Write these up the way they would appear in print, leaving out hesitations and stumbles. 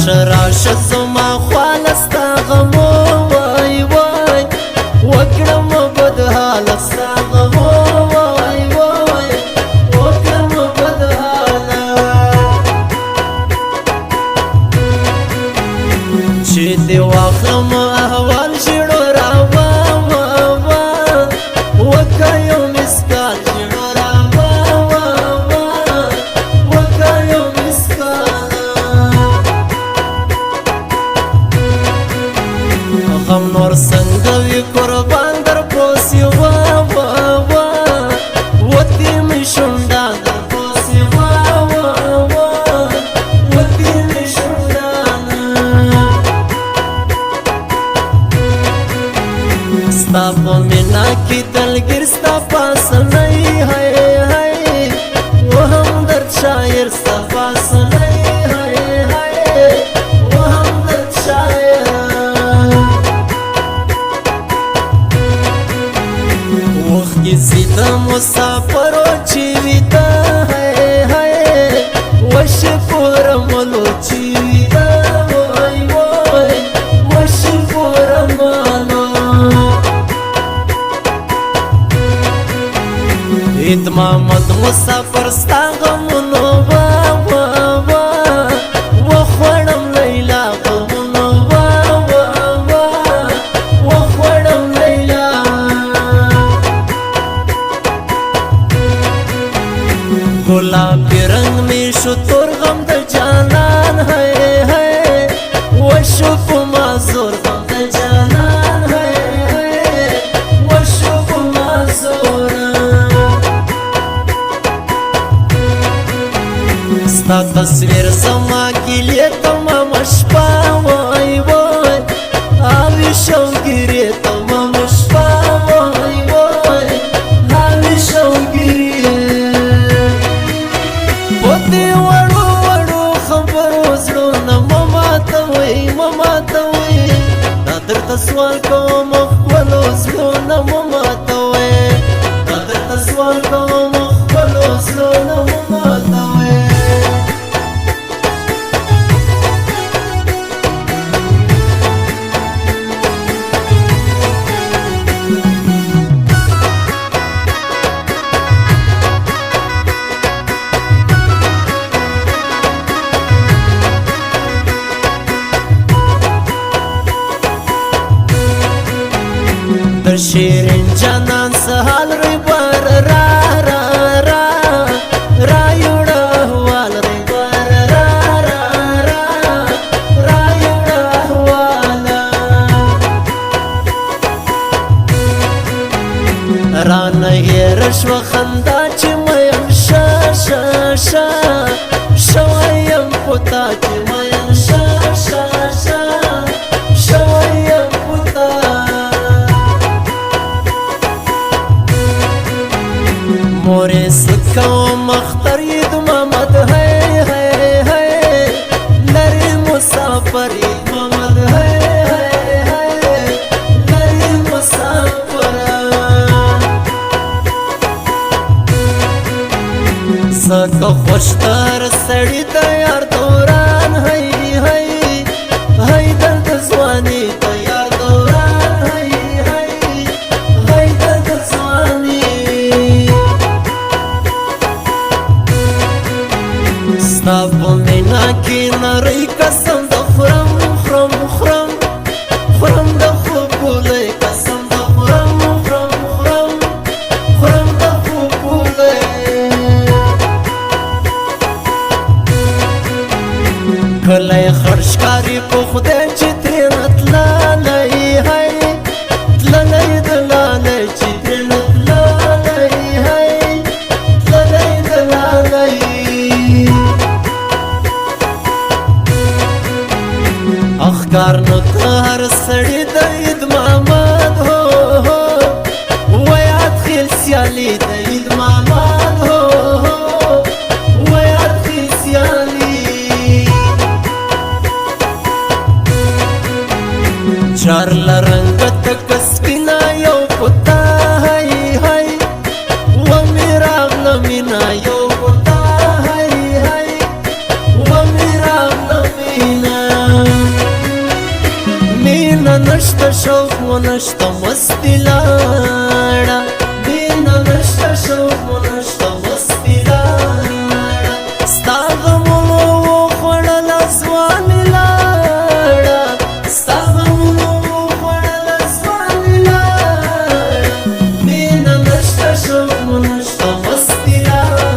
راشه زما خواله ستا غمو وای وای وکړم بد حاله ستا غمو وای وای وکړم بد حاله چې دې واخلم احوال ژړو راوا وکه یو مسکال ژړو راوا وکه یو مسکال غم نور څنګه وي قربان در پوسې وتې مې شونډه در پوسې وتې مې شونډه ستا په مینا کې دلګیر ستا پاسنۍ هی وهم درد شاعر ستا پاسنۍ هی وهم درد شاعر وخت کې زیده مسافرو چې ویده وش پورملو چې ویده وای وای وش پورملو عید محمد مسافر ستا غمونو وخوړم لیلا غمونو وخوړم لیلا گلابی رنگ می شو تور غم د جانان وشو په مازور غم د جانان وشو په مازور ستا تصویر زما گیلې تمام شپه وای وای آوي شوګیرې تمام شپه وای وای آوي شوګیرې پدې وړو وړو خبرو زړونه مه ماتوئ دا درته سوال کوم خپلو زړونه مه ماتوئ دا درته سوال کوم خپلو زړونه مه ماتوئ در شیرین جانان سهال ری بار را یوڑا حوال ری بار را یوڑا حوال را نهیر شو خندا چی میم شویم پتا چی میم شویم پتا موری سکو مختر عید محمد لری مسافر عید محمد لری مسافر سکو خوشتر سڑی تیار دوران درد زوانی تیار دوران درد زوانی ستا په مینا کې نری قسم د خورم د خوب ګولۍ قسم د خورم د خوب ګولۍ کلی خړشکاري په خدای چې ترېنه تللی دلالی چې ترېنه تللی دلالی اخکار نو ته هر سړی د عید محمد ویاد خیل سیالی د عید محمد ویاد خیل سیالی چار لرنګ تک سپینا یو پتا و میراغ نمینا یو پتا و میراغ نمینا نشته شوق مو نشته مستی لاړه مینه نشته شوق مو نشته مستی لاړه ستا غمونو وخوړله ځواني لاړه ستا غمونو وخوړله ځواني لاړه مینه نشته شوق مو نشته مستی لاړه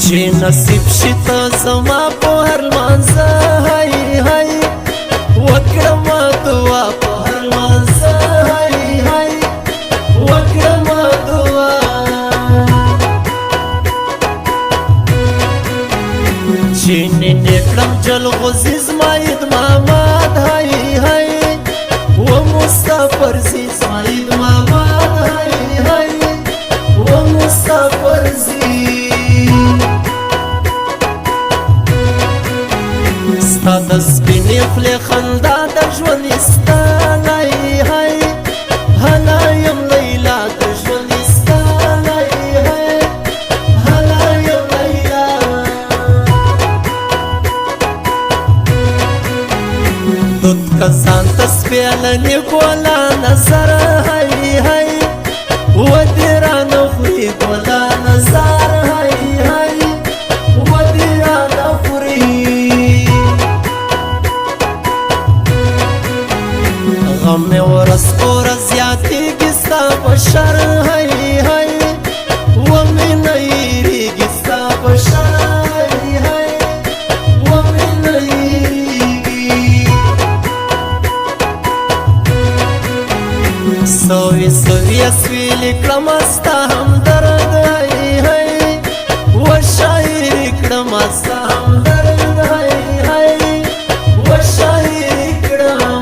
چې نصیب شي ته زما په هر لمانځه هی هی وکړم دعا په هر لمانځه هی هی وکړم دعا چې نینې کړم جلغوزي زما عید محمد هی هی و مسافر زی زما عید محمد هی هی و مسافر زی ستا د سپینې خولې خندا د ژوند ستا هی هی هلا یم لیلا د ژوند ستا هی هی هلا یم لیلا دود کسان ته سپېلنې ګوله نظر هی هی و دې رانه خوري ګوله نظر هی هی و دې رانه خوري غم میں ورس اور زیادتیگی ستا بشر ہی ہی ومی نیریگی ستا بشر ہی ہی ومی نیریگی سوی سوی اسویلی کلمستا ہمدرد ہی ہی و شاعری کلمستا ہمدرد ہی ہی و شاعری کلمستا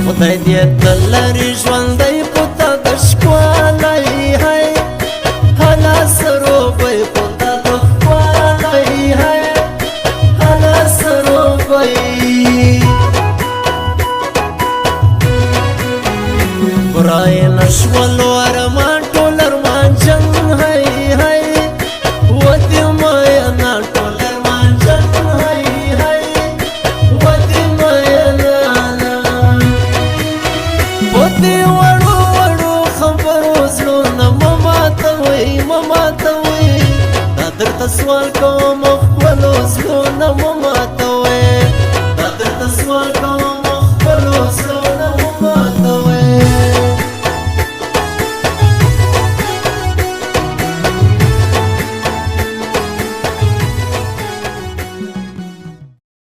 خدای دې تل لري ژوندی په تا د ښکلی هی هله سروبی په تا د ښکلی هی هله سروبی برای نشولو ارمان ټول ارمانجن هی هی و دې مینا ټول ارمانجن هی هی و دې مینا دې وړو وړو خبرو زړونه مه ماتوئ مه ماتوئ دا درته سوال کوم خپلو زړونه مه ماتوئ دا درته سوال کوم